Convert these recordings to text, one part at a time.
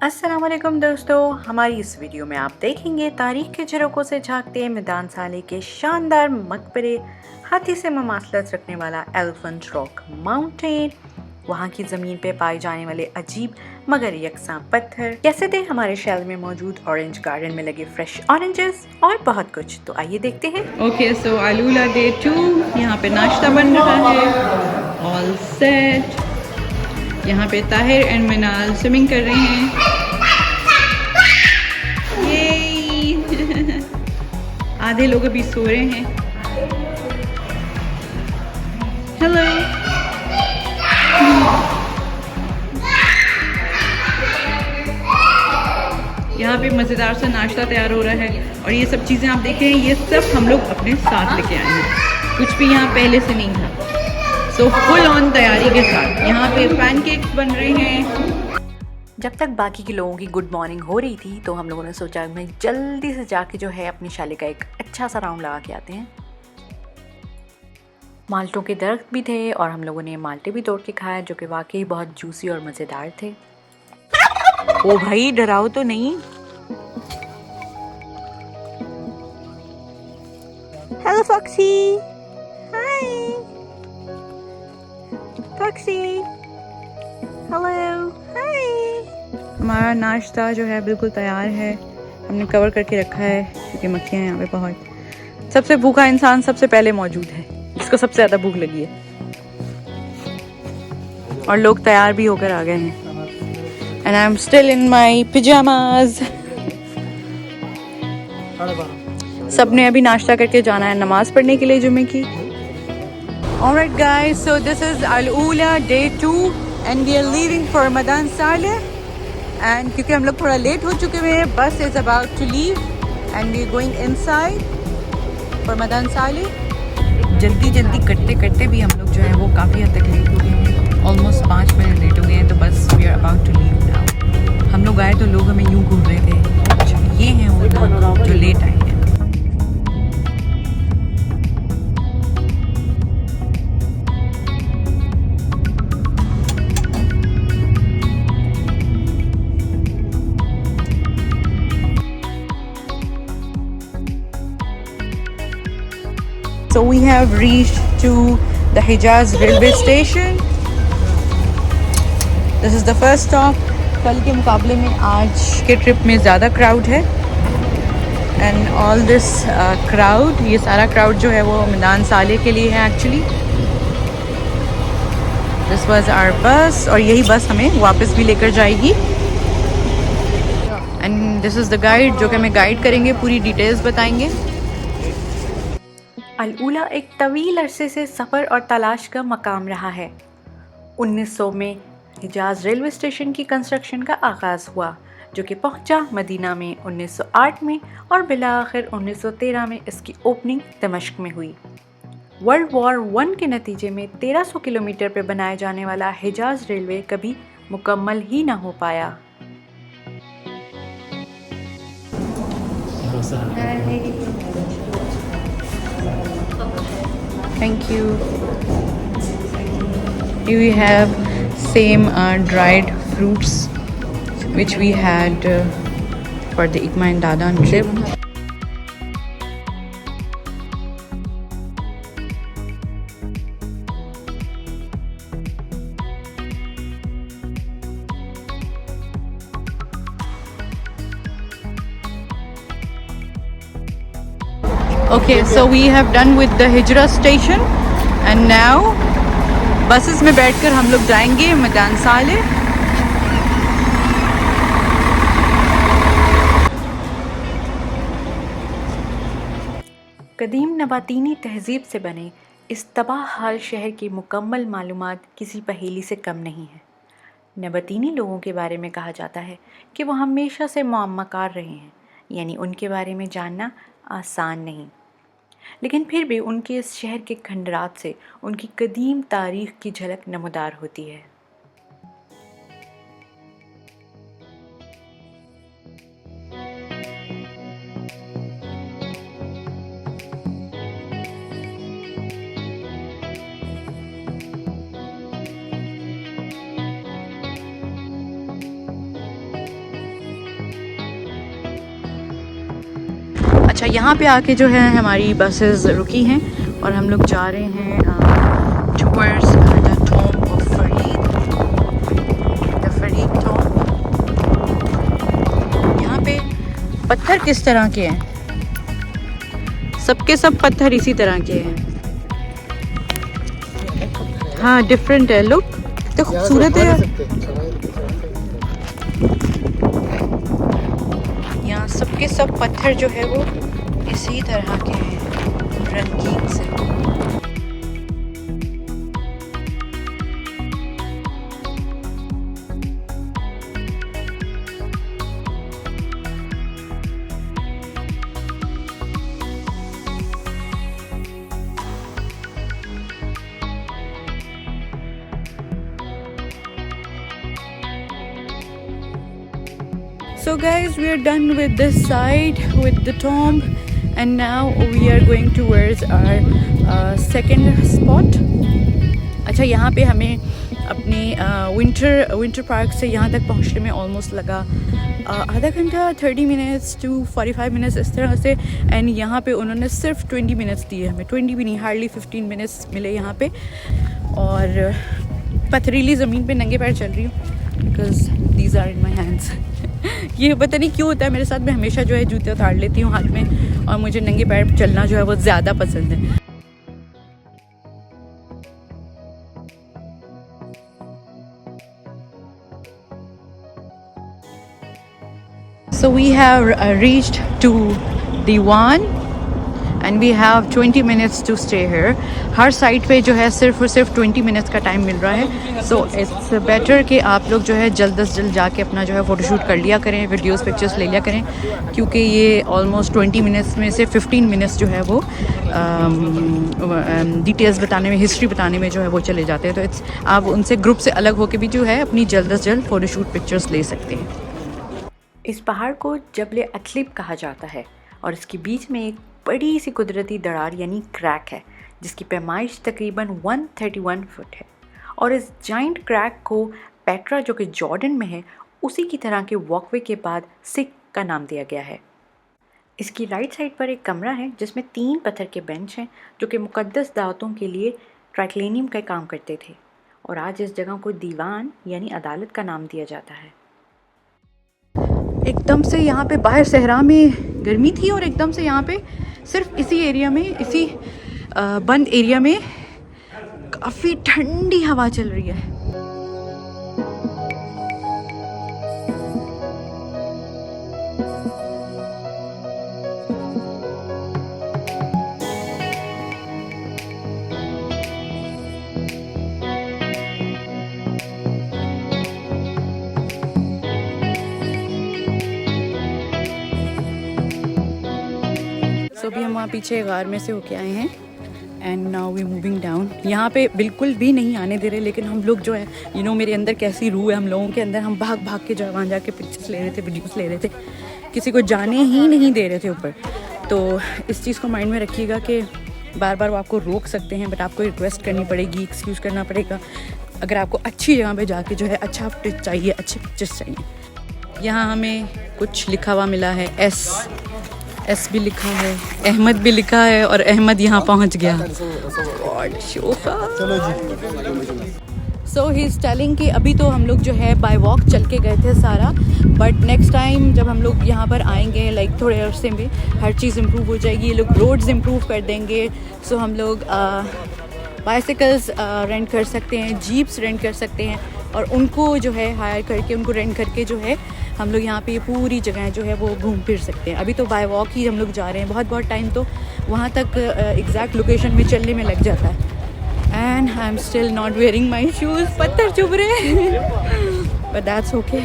अस्सलाम वालेकुम दोस्तों, हमारी इस वीडियो में आप देखेंगे तारीख के झरोकों से झांकते मैदान साले के शानदार मकबरे, हाथी से ममासलत रखने वाला एलिफेंट रॉक माउंटेन, वहाँ की ज़मीन पे पाए जाने वाले अजीब मगर यकसां पत्थर, कैसे थे हमारे शहर में मौजूद ऑरेंज गार्डन में लगे फ्रेश ऑरेंजेस और बहुत कुछ। तो आइए देखते हैं। ओके सो अलूला डे 2, यहाँ पे नाश्ता बन रहा है। All set. यहाँ पे ताहिर एंड मिनाल स्विमिंग कर रहे हैं। ये आधे लोग अभी सो रहे हैं। हेलो। यहाँ पे मज़ेदार सा नाश्ता तैयार हो रहा है और ये सब चीज़ें आप देख रहे हैं, ये सब हम लोग अपने साथ लेके आए हैं। कुछ भी यहाँ पहले से नहीं था। सो फुल ऑन तैयारी के साथ यहाँ पे पैनकेक्स बन रहे हैं। जब तक बाकी के लोगों की गुड मॉर्निंग हो रही थी तो हम लोगों ने सोचा मैं जल्दी से जाके जो है अपनी शाले का एक अच्छा सा राउंड लगा के आते हैं। माल्टों के दरख्त भी थे और हम लोगों ने माल्टे भी तोड़ के खाया, जो कि वाकई बहुत जूसी और मज़ेदार थे। ओ भाई, डराओ तो नहीं। Hello foxy. Hi foxy. Hello. Hi. हमारा नाश्ता जो है बिल्कुल तैयार है। हमने कवर करके रखा है क्योंकि मक्खियाँ यहाँ पे बहुत। सबसे भूखा इंसान सबसे पहले मौजूद है, जिसको सबसे ज़्यादा भूख लगी है। और लोग तैयार भी होकर आ गए हैं। And I am still in my pyjamas. सबने अभी नाश्ता करके जाना है नमाज पढ़ने के लिए जुमे की। Alright guys, so this is Al-Ula day 2 and we are leaving for Ramadan Saleh. And क्योंकि हम लोग थोड़ा लेट हो चुके हुए हैं, बस is about to leave and we are going inside for Ramadan Saleh. जल्दी करते करते भी हम लोग जो है वो काफ़ी हद तक लेट हो गए हैं। ऑलमोस्ट 5 मिनट लेट हो गए हैं। तो बस we are about to leave now. हम लोग आए तो लोग हमें यूँ घूर रहे थे। अच्छा, ये हैं वो लोग जो लेट आए हैं। So we have reached to the Hijaz railway station. This is the first stop. कल के मुकाबले में आज के ट्रिप में ज़्यादा क्राउड है। एंड ऑल दिस क्राउड, ये सारा क्राउड जो है वो मैदान साले के लिए है एक्चुअली। दिस वाज आवर बस और यही बस हमें वापस भी लेकर जाएगी। And this is the guide जो कि हमें गाइड करेंगे, पूरी डिटेल्स बताएंगे। अल-उला एक तवील अरसे से सफ़र और तलाश का मकाम रहा है। 1900 में हिजाज रेलवे स्टेशन की कंस्ट्रक्शन का आगाज़ हुआ, जो कि पहुंचा मदीना में 1908 में और बिलाआखिर 1913 में इसकी ओपनिंग दमिश्क में हुई। वर्ल्ड वॉर 1 के नतीजे में 1300 किलोमीटर पर बनाया जाने वाला हिजाज रेलवे कभी मुकम्मल ही न हो पाया। Thank you. Here we have same dried fruits which we had for the Ikma and Dadan trip. Okay, so we have done with the Hijra station and now buses में बैठकर हम लोग जाएंगे मैदान साले। कदीम नबातीनी तहज़ीब से बने इस तबाह हाल शहर की मुकम्मल मालूमात किसी पहेली से कम नहीं है। नबातीनी लोगों के बारे में कहा जाता है कि वो हमेशा से मुअम्माकार रहे हैं, यानी उनके बारे में जानना आसान नहीं। लेकिन फिर भी उनके इस शहर के खंडरात से उनकी कदीम तारीख़ की झलक नमूदार होती है। अच्छा, यहाँ पे आके जो है हमारी बसेस रुकी हैं और हम लोग जा रहे हैं towards the tomb of Farid, the Farid tomb. यहाँ पे पत्थर किस तरह के हैं? सबके सब पत्थर इसी तरह के हैं। हाँ, डिफरेंट है, लुक तो खूबसूरत है। यहाँ सबके सब पत्थर जो है वो इसी तरह के हैं, रंगीन से। So guys, we are done with this side with the tomb and now we are going towards our second spot. अच्छा, यहाँ पे हमें अपने विंटर पार्क से यहाँ तक पहुँचने में ऑलमोस्ट लगा आधा घंटा, 30 मिनट्स to 45 मिनट्स इस तरह से। एंड यहाँ पे उन्होंने सिर्फ 20 मिनट्स दिए हमें, 20 भी नहीं, हार्डली 15 मिनट्स मिले यहाँ पे। और पथरीली ज़मीन पे नंगे पैर चल रही हूँ because these are in my hands. ये पता नहीं क्यों होता है मेरे साथ, मैं हमेशा जो है जूते उतार लेती हूँ हाथ में और मुझे नंगे पैर चलना जो है वो ज़्यादा पसंद है। So we have reached to Diwan and we have 20 minutes to stay here. Her side पे जो है सिर्फ और सिर्फ 20 मिनट्स का टाइम मिल रहा है। सो इट्स बेटर कि आप लोग जो है जल्द से जल्द जाके अपना जो है फ़ोटोशूट कर लिया करें, वीडियोस पिक्चर्स ले लिया करें, क्योंकि ये ऑलमोस्ट 20 मिनट्स में से 15 मिनट्स जो है वो डिटेल्स बताने में, हिस्ट्री बताने में जो है वो चले जाते हैं। तो इट्स आप उनसे ग्रुप से अलग होकर भी जो है अपनी जल्द से जल्द फ़ोटोशूट पिक्चर्स ले सकते हैं। इस पहाड़ को जबल अतलिब कहा जाता है और इसके बीच में एक बड़ी सी कुदरती दरार यानी क्रैक है जिसकी पैमाइश तकरीबन 131 फुट है। और इस जाइंट क्रैक को पेट्रा जो कि जॉर्डन में है उसी की तरह के वॉकवे के बाद सिक का नाम दिया गया है। इसकी राइट साइड पर एक कमरा है जिसमें 3 पत्थर के बेंच हैं जो कि मुक़द्दस दावतों के लिए ट्राइक्लेनियम का काम करते थे और आज इस जगह को दीवान यानी अदालत का नाम दिया जाता है। एकदम से यहाँ पे बाहर सहरा में गर्मी थी और एकदम से यहाँ पे सिर्फ इसी एरिया में, इसी बंद एरिया में काफ़ी ठंडी हवा चल रही है। तो अभी हम वहाँ पीछे गार में से होके आए हैं and now we moving down. यहाँ पे बिल्कुल भी नहीं आने दे रहे, लेकिन हम लोग जो है मेरे अंदर कैसी रूह है हम लोगों के अंदर, हम भाग भाग के जो है वहाँ जाके पिक्चर्स ले रहे थे, वीडियोस ले रहे थे, किसी को जाने ही नहीं दे रहे थे ऊपर। तो इस चीज़ को माइंड में रखिएगा कि बार बार वो आपको रोक सकते हैं, बट आपको रिक्वेस्ट करनी पड़ेगी, एक्सक्यूज़ करना पड़ेगा अगर आपको अच्छी जगह पर जाके जो है अच्छा फुटेज चाहिए, अच्छे पिक्चर्स चाहिए। यहाँ हमें कुछ लिखा हुआ मिला है, एस भी लिखा है, अहमद भी लिखा है और अहमद यहाँ पहुँच गया। सो ही इज़ टेलिंग कि अभी तो हम लोग जो है बाय वॉक चल के गए थे सारा, बट नेक्स्ट टाइम जब हम लोग यहाँ पर आएंगे लाइक थोड़े अरसे में हर चीज़ इम्प्रूव हो जाएगी, ये लोग रोड्स इम्प्रूव कर देंगे। सो हम लोग बाइसिकल्स रेंट कर सकते हैं, जीप्स रेंट कर सकते हैं और उनको जो है हायर करके, उनको रेंट करके जो है हम लोग यहाँ पे ये पूरी जगह जो है वो घूम फिर सकते हैं। अभी तो बाय वॉक ही हम लोग जा रहे हैं, बहुत टाइम तो वहाँ तक एग्जैक्ट लोकेशन में चलने में लग जाता है। And I am still not wearing my shoes, पत्थर चुभ रहे हैं but that's okay.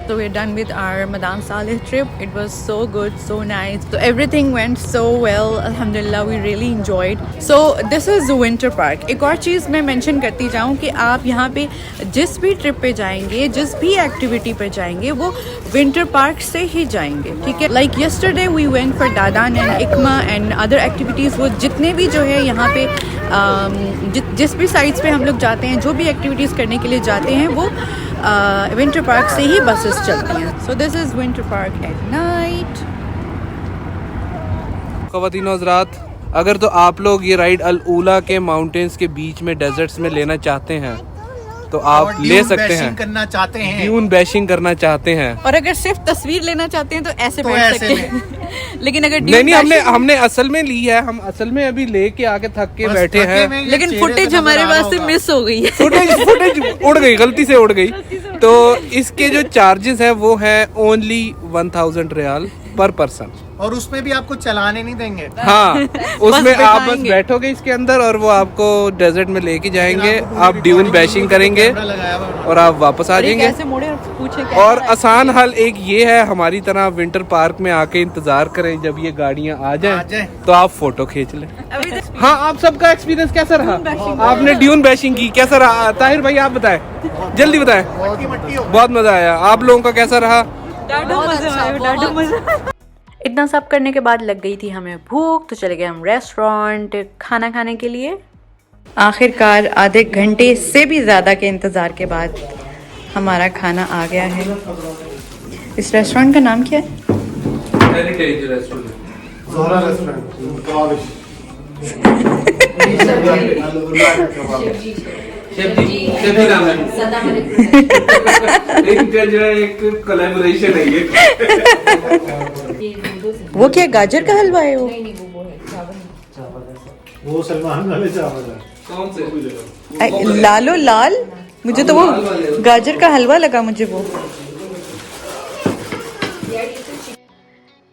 So we're done with our Madam Saleh trip. It was so good, so nice. So everything went so well. Alhamdulillah, we really enjoyed. So this is the Winter Park. एक और चीज़ मैं mention करती जाऊँ कि आप यहाँ पे जिस भी ट्रिप पे जाएंगे, जिस भी एक्टिविटी पे जाएंगे, वो Winter Park से ही जाएंगे, ठीक है? Like yesterday we went for Dadan and Ikma and other activities. वो जितने भी जो है यहाँ पे जिस भी साइट्स पे हम लोग जाते हैं, जो भी एक्टिविटीज़ करने के लिए जाते हैं, वो विंटर पार्क से ही बसेस चलती हैं। So this is winter park at night. ख़वातीन और हज़रात, अगर तो आप लोग ये राइड अल ऊला के माउंटेन्स के बीच में डेजर्ट्स में लेना चाहते हैं तो आप ले सकते हैं। करना चाहते हैं, ड्यून बैशिंग करना चाहते हैं, और अगर सिर्फ तस्वीर लेना चाहते हैं तो ऐसे तो बैठ ऐसे सकते हैं। लेकिन अगर नहीं हमने असल में ली है, हम असल में अभी लेके आके थक के बैठे हैं। लेकिन फुटेज हमारे पास से मिस हो गई है। फुटेज उड़ गई, गलती से उड़ गई। तो इसके जो चार्जेस है वो है ओनली 1000 रियाल पर पर्सन, और उसमें भी आपको चलाने नहीं देंगे। हाँ उसमें आप बस बैठोगे इसके अंदर और वो आपको डेजर्ट में लेके जाएंगे, आप ड्यून बैशिंग करेंगे और आप वापस आ जाएंगे। और आसान हल एक ये है, हमारी तरह विंटर पार्क में आके इंतजार करें जब ये गाड़ियाँ आ जाएं तो आप फोटो खींच लें। हाँ, आप सबका एक्सपीरियंस कैसा रहा? आपने ड्यून बैशिंग की, कैसा रहा? ताहिर भाई आप बताएं, जल्दी बताएं। बहुत मजा आया, आप लोगों का कैसा रहा? इतना सब करने के बाद लग गई थी हमें भूख, तो चले गए हम रेस्टोरेंट खाना खाने के लिए। आखिरकार आधे घंटे से भी ज़्यादा के इंतज़ार के बाद हमारा खाना आ गया है। इस रेस्टोरेंट का नाम क्या है? Heritage restaurant. ज़ोहरा रेस्टोरेंट। एक कोलैबोरेशन है ये। वो क्या गाजर का हलवा है? वो सलमान वाले चावल है। कौन से? लालो लाल, मुझे तो वो गाजर का हलवा लगा मुझे वो।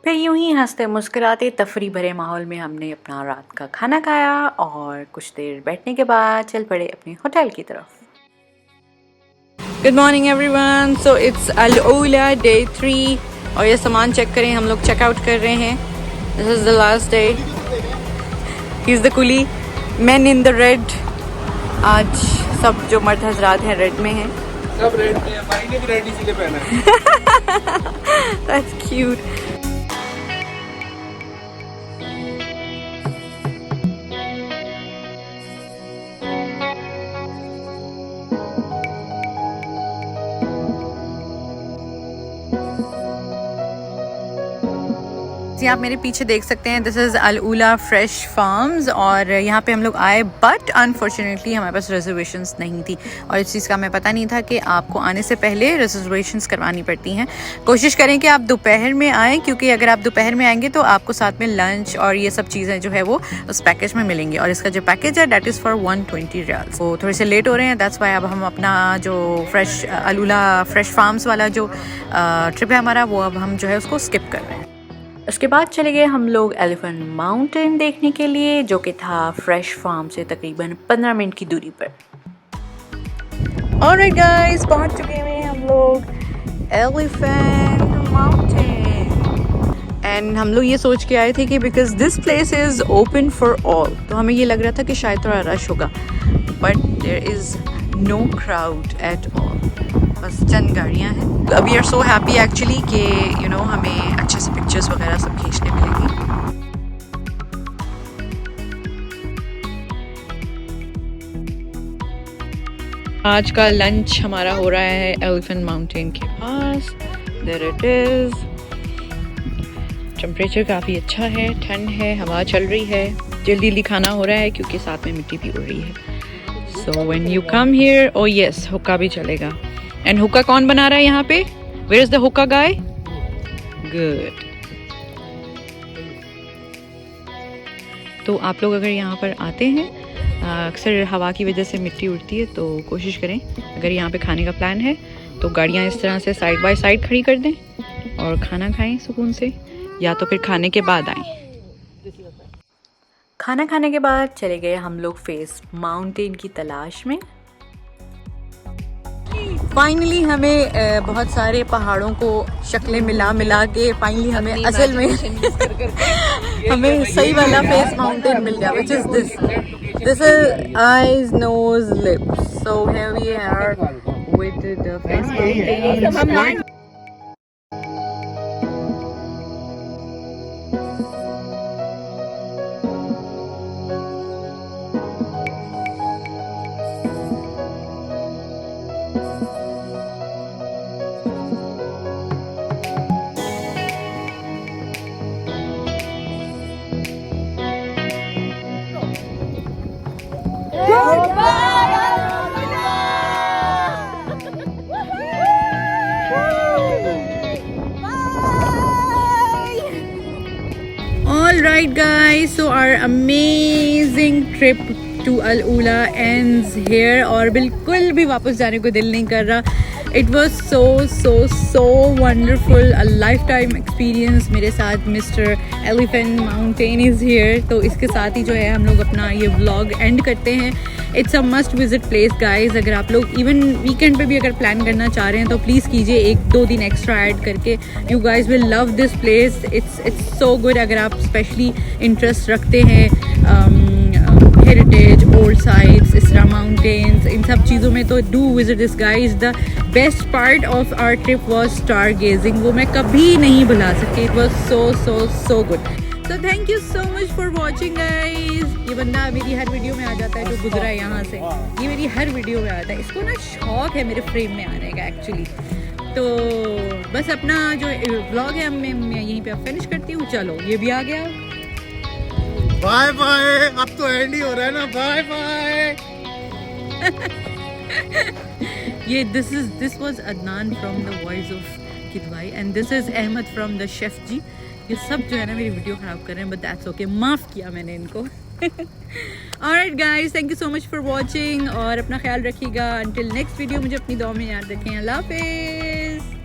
फिर यूं ही हंसते मुस्कुराते तफरी भरे माहौल में हमने अपना रात का खाना खाया और कुछ देर बैठने के बाद चल पड़े अपने होटल की तरफ। Good morning everyone. So it's all ऊला डे 3 और ये सामान चेक करें, हम लोग चेकआउट कर रहे हैं। This is the last day. He is the coolie man in the red. आज सब जो मर्द हजरात हैं रेड में हैं। सब रेड में है, भाई ने भी रेड इसीलिए पहना है। That's cute. आप मेरे पीछे देख सकते हैं, दिस इज़ अल ऊला फ्रेश फार्म्स और यहाँ पे हम लोग आए, बट अनफॉर्चुनेटली हमारे पास रिजर्वेशंस नहीं थी और इस चीज़ का हमें पता नहीं था कि आपको आने से पहले रिजर्वेशंस करवानी पड़ती हैं। कोशिश करें कि आप दोपहर में आएँ, क्योंकि अगर आप दोपहर में आएंगे तो आपको साथ में लंच और ये सब चीज़ें जो है वो उस पैकेज में मिलेंगी और इसका जो पैकेज है डैट इज़ फॉर 120 रियाल। तो थोड़े से लेट हो रहे हैं, दैट्स वाई अब हम अपना जो फ्रेश अल ऊला फ्रेश फार्म्स वाला जो ट्रिप है हमारा, वो अब हम जो है उसको स्किप कर रहे हैं। उसके बाद चले गए हम लोग एलिफेंट माउंटेन देखने के लिए, जो कि था फ्रेश फार्म से तकरीबन 15 मिनट की दूरी पर। ऑलराइट गाइस, पहुंच चुके हैं हम लोग एलिफेंट माउंटेन एंड हम लोग ये सोच के आए थे कि because this place is open for all, तो हमें ये लग रहा था कि शायद थोड़ा रश होगा, but there is no crowd at all, बस चंद गाड़ियाँ हैं। We are so happy actually कि यू नो हमें अच्छे से पिक्चर्स वगैरह सब खींचने मिलेंगी। आज का लंच हमारा हो रहा है एलिफेंट माउंटेन के पास। There it is. टेम्परेचर काफ़ी अच्छा है, ठंड है, हवा चल रही है, जल्दी जल्दी खाना हो रहा है क्योंकि साथ में मिट्टी भी उड़ रही है। So when you come here, O yes, हुक्का भी चलेगा। एंड हुक्का कौन बना रहा है यहाँ पे? वेयर इज द हुक्का गाय? गुड। तो आप लोग अगर यहाँ पर आते हैं, अक्सर हवा की वजह से मिट्टी उड़ती है, तो कोशिश करें अगर यहाँ पे खाने का प्लान है तो गाड़ियाँ इस तरह से साइड बाय साइड खड़ी कर दें और खाना खाएं सुकून से, या तो फिर खाने के बाद आएं। खाना खाने के बाद चले गए हम लोग फेस माउंटेन की तलाश में। फाइनली हमें बहुत सारे पहाड़ों को शक्लें मिला के फाइनली हमें असल में हमें सही वाला फेस माउंटेन मिल गया, which is this is eyes, nose, lips. So here we are with the face mountain. guys, so our amazing trip to Al Ula ends here और बिल्कुल भी वापस जाने को दिल नहीं कर रहा. It was so wonderful, a lifetime experience. मेरे साथ Mr. Elephant Mountain is here. तो इसके साथ ही जो है हम लोग अपना ये vlog end करते हैं. It's a must visit place guys. अगर आप लोग even weekend पे भी अगर plan करना चाह रहे हैं तो please कीजिए 1-2 दिन extra add करके. You guys will love this place. It's so good. अगर आप specially interest रखते हैं heritage, old sites, Isra Mountains, इन सब चीज़ों में तो do visit this guys. The best part of our trip was stargazing. वो मैं कभी नहीं भुला सकती. It was so good. So thank you so much for watching guys. ये बंदा मेरी हर वीडियो में आ जाता है जो गुजरा है यहाँ से. ये मेरी हर वीडियो में आता है. इसको ना शौक है मेरे फ्रेम में आने का एक्चुअली. तो बस अपना जो व्लॉग है मैं यहीं पे फिनिश करती हूँ. चलो ये भी आ गया. Bye bye. अब तो एंड ही हो रहा है ना. Bye bye. ये this was Adnan from the voice of Kidwai and this is Ahmed from the chef जी. ये सब जो है ना मेरी वीडियो ख़राब कर रहे हैं but that's okay. माफ़ किया मैंने इनको. Alright guys, thank you so much for watching और अपना ख्याल रखिएगा. Until next video मुझे अपनी दुआ में याद रखें. अल्लाह हाफ़िज़.